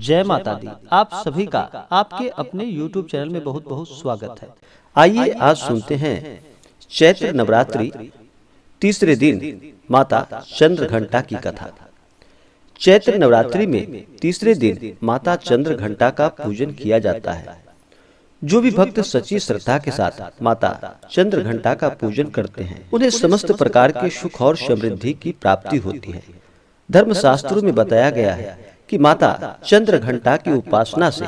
जय माता दी। आप सभी का आपके अपने YouTube चैनल में बहुत बहुत स्वागत है। आइए आज सुनते हैं चैत्र नवरात्रि तीसरे दिन माता चंद्रघंटा की कथा। चैत्र नवरात्रि में तीसरे दिन माता चंद्रघंटा का पूजन किया जाता है। जो भी भक्त सच्ची श्रद्धा के साथ माता चंद्रघंटा का पूजन करते हैं, उन्हें समस्त प्रकार के सुख और समृद्धि की प्राप्ति होती है। धर्मशास्त्रों में बताया गया है कि माता चंद्रघंटा की उपासना से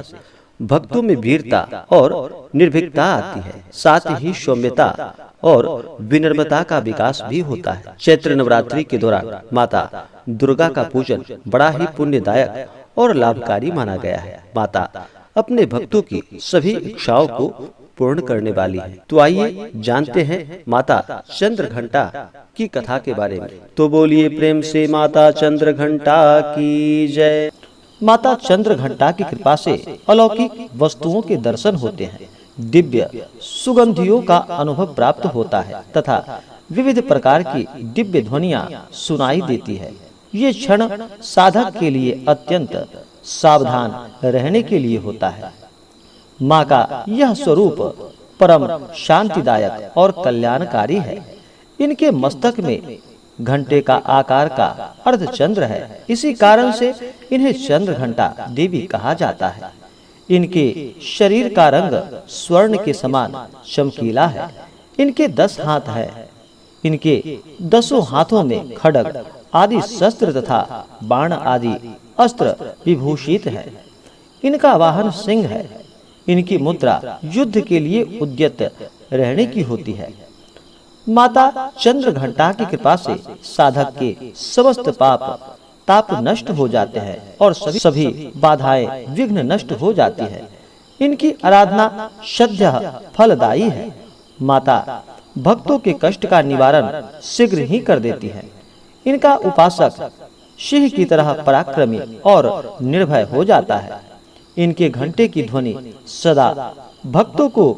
भक्तों में वीरता और निर्भीकता आती है, साथ ही सौम्यता और विनम्रता का विकास भी होता है। चैत्र नवरात्रि के दौरान माता दुर्गा का पूजन बड़ा ही पुण्यदायक और लाभकारी माना गया है। माता अपने भक्तों की सभी इच्छाओं को पूर्ण करने वाली है। तो आइए जानते हैं माता चंद्रघंटा की कथा के बारे में। तो बोलिए प्रेम से माता चंद्रघंटा की जय। माता चंद्रघंटा की कृपा से अलौकिक वस्तुओं के दर्शन होते हैं, दिव्य सुगंधियों का अनुभव प्राप्त होता है तथा विविध प्रकार की दिव्य ध्वनियां सुनाई देती है। ये क्षण साधक के लिए अत्यंत सावधान रहने के लिए होता है। माँ का यह स्वरूप परम शांतिदायक और कल्याणकारी है। इनके मस्तक में घंटे का आकार का अर्धचंद्र है, इसी कारण से इन्हें चंद्रघंटा देवी कहा जाता है। इनके शरीर का रंग स्वर्ण के समान चमकीला है। इनके 10 हाथ है। इनके 10 हाथों में खड्ग आदि शस्त्र तथा बाण आदि अस्त्र विभूषित है। इनका वाहन सिंह है। इनकी मुद्रा युद्ध के लिए उद्यत रहने की होती है। माता चंद्रघंटा की कृपा से साधक के समस्त पाप ताप नष्ट हो जाते हैं और सभी बाधाएं विघ्न नष्ट हो जाती है। इनकी आराधना श्रद्धा फलदायी है। माता भक्तों के कष्ट का निवारण शीघ्र ही कर देती है। इनका उपासक सिंह की तरह पराक्रमी और निर्भय हो जाता है। इनके घंटे की ध्वनि सदा भक्तों को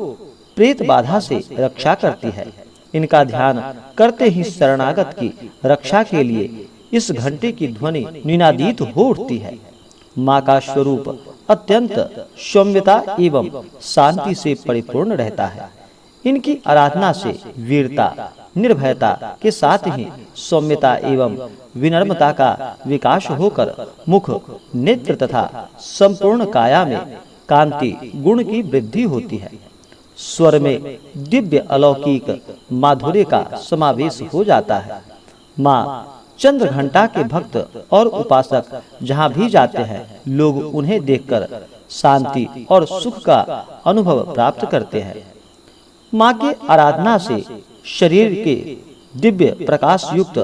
प्रेत बाधा से रक्षा करती है। इनका ध्यान करते ही शरणागत की रक्षा के लिए इस घंटे की ध्वनि निनादित हो उठती है। माँ का स्वरूप अत्यंत सौम्यता एवं शांति से परिपूर्ण रहता है। इनकी आराधना से वीरता निर्भयता के साथ ही सौम्यता एवं विनम्रता का विकास होकर मुख नेत्र तथा संपूर्ण काया में कांति गुण की वृद्धि होती है। स्वर में दिव्य अलौकिक माधुर्य का समावेश हो जाता है। माँ चंद्रघंटा के भक्त और उपासक जहाँ भी जाते हैं, लोग उन्हें देखकर शांति और सुख का अनुभव प्राप्त करते हैं। माँ के आराधना से शरीर के दिव्य प्रकाश युक्त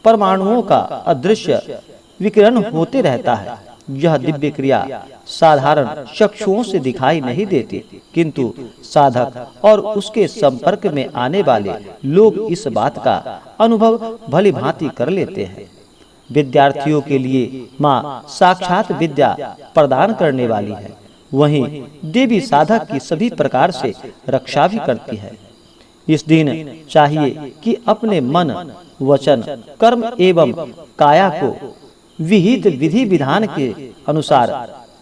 परमाणुओं का अदृश्य विकिरण होते रहता है। यह दिव्य क्रिया साधारण चक्षुओं से दिखाई नहीं देती, किंतु साधक और उसके संपर्क में आने वाले लोग इस बात का अनुभव भली भांति कर लेते हैं। विद्यार्थियों के लिए माँ साक्षात विद्या प्रदान करने वाली है। वहीं देवी साधक की सभी प्रकार से रक्षा भी करती है। इस दिन चाहिए कि अपने मन वचन कर्म एवं काया को विहित विधि विधान के अनुसार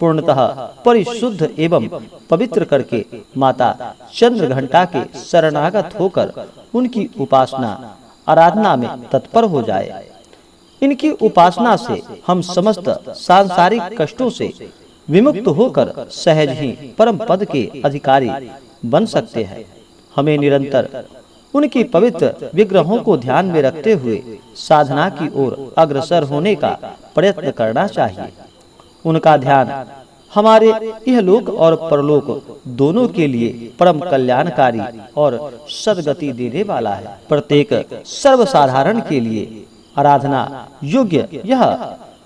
पूर्णतः परिशुद्ध एवं पवित्र करके माता चंद्रघंटा के शरणागत होकर उनकी उपासना आराधना में तत्पर हो जाए। इनकी उपासना से हम समस्त सांसारिक कष्टों से विमुक्त होकर सहज ही परम पद के अधिकारी बन सकते हैं। हमें निरंतर उनकी पवित्र विग्रहों को ध्यान में रखते हुए साधना की ओर अग्रसर होने का प्रयत्न करना चाहिए। उनका ध्यान हमारे इहलोक और परलोक दोनों के लिए परम कल्याणकारी और सद्गति देने वाला है। प्रत्येक सर्वसाधारण के लिए आराधना योग्य यह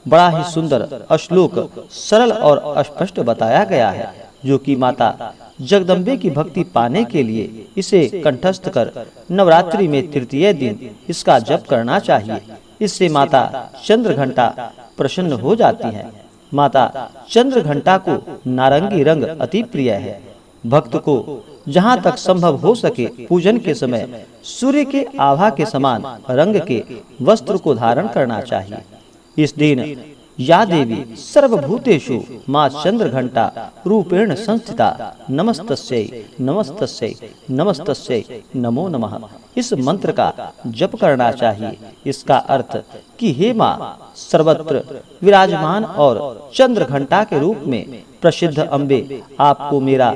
बड़ा ही सुंदर श्लोक सरल और स्पष्ट बताया गया है, जो कि माता जगदम्बे की भक्ति पाने के लिए इसे कंठस्थ कर नवरात्रि में तृतीय दिन इसका जप करना चाहिए। इससे माता चंद्रघंटा प्रसन्न हो जाती है। माता चंद्रघंटा को नारंगी रंग अति प्रिय है। भक्त को जहाँ तक संभव हो सके पूजन के समय सूर्य के आभा के समान रंग के वस्त्र को धारण करना चाहिए। इस दिन या देवी सर्वभूतेषु माँ चंद्रघंटा रूपेण संस्थिता नमस्तस्यै नमस्तस्यै नमस्तस्यै नमो नमः। इस मंत्र का जप करना चाहिए। इसका अर्थ कि हे माँ सर्वत्र विराजमान और चंद्रघंटा के रूप में प्रसिद्ध अम्बे, आपको मेरा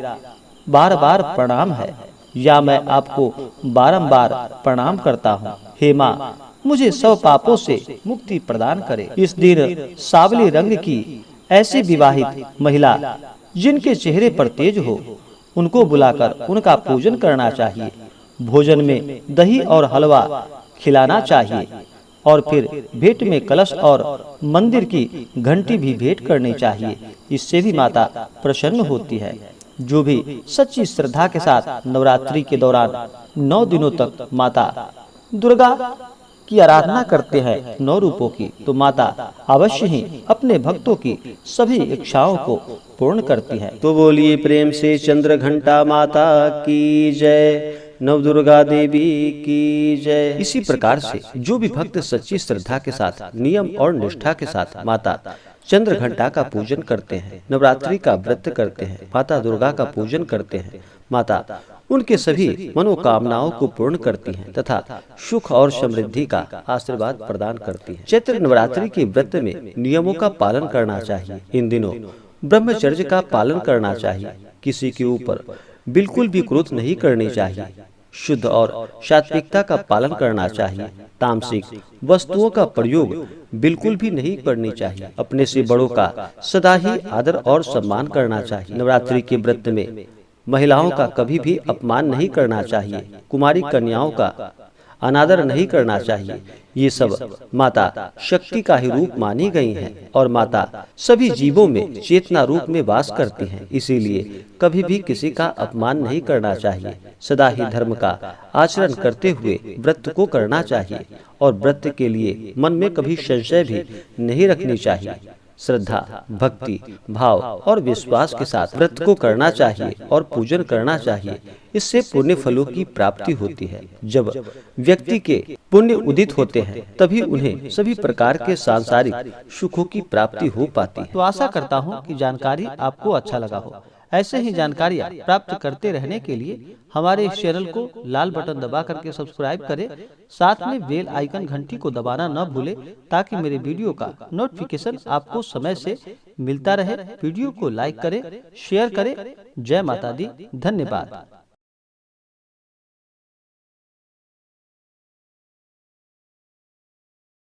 बार बार प्रणाम है, या मैं आपको बारंबार प्रणाम करता हूँ। हे माँ मुझे सब पापों से मुक्ति प्रदान करे। इस दिन सावली रंग की ऐसी विवाहित महिला जिनके चेहरे पर तेज हो, उनको बुलाकर उनका पूजन करना चाहिए। भोजन में दही और हलवा खिलाना चाहिए और फिर भेंट में कलश और मंदिर की घंटी भी भेंट करनी चाहिए। इससे भी माता प्रसन्न होती है। जो भी सच्ची श्रद्धा के साथ नवरात्रि के दौरान 9 दिनों तक माता दुर्गा की आराधना करते हैं 9 रूपों की, तो माता अवश्य ही अपने भक्तों की सभी इच्छाओं को पूर्ण करती है। तो बोलिए प्रेम से चंद्रघंटा माता की जय, नव दुर्गा देवी की जय। इसी प्रकार से जो भी भक्त सच्ची श्रद्धा के साथ नियम और निष्ठा के साथ माता चंद्रघंटा का पूजन करते हैं, नवरात्रि का व्रत करते हैं, माता दुर्गा का पूजन करते हैं, माता उनके सभी मनोकामनाओं को पूर्ण करती हैं तथा सुख और समृद्धि का आशीर्वाद प्रदान करती हैं। चैत्र नवरात्रि के व्रत में नियमों का पालन करना चाहिए। इन दिनों ब्रह्मचर्य का पालन करना चाहिए। किसी के ऊपर बिल्कुल भी क्रोध नहीं करनी चाहिए। शुद्ध और सात्विकता का पालन करना चाहिए। तामसिक वस्तुओं का प्रयोग बिल्कुल भी नहीं करनी चाहिए। अपने से बड़ों का सदा ही आदर और सम्मान करना चाहिए। नवरात्रि के व्रत में महिलाओं का कभी भी अपमान नहीं करना चाहिए। कुमारी कन्याओं का अनादर नहीं करना चाहिए। ये सब माता शक्ति का ही रूप मानी गई हैं और माता सभी जीवों में चेतना रूप में वास करती हैं। इसीलिए कभी भी किसी का अपमान नहीं करना चाहिए। सदा ही धर्म का आचरण करते हुए व्रत को करना चाहिए और व्रत के लिए मन में कभी संशय भी नहीं रखनी चाहिए। श्रद्धा, भक्ति, भाव और विश्वास के साथ व्रत को करना चाहिए और पूजन करना चाहिए। इससे पुण्य फलों की प्राप्ति होती है। जब व्यक्ति के पुण्य उदित होते हैं तभी उन्हें सभी प्रकार के सांसारिक सुखों की प्राप्ति हो पाती है। तो आशा करता हूँ कि जानकारी आपको अच्छा लगा हो। ऐसे ही जानकारियाँ प्राप्त करते रहने के लिए हमारे इस चैनल को लाल बटन दबा करके सब्सक्राइब करें। साथ में बेल आइकन घंटी को दबाना न भूलें ताकि मेरे वीडियो का नोटिफिकेशन आपको समय से मिलता रहे। वीडियो को लाइक करें, शेयर करें। जय माता दी। धन्यवाद।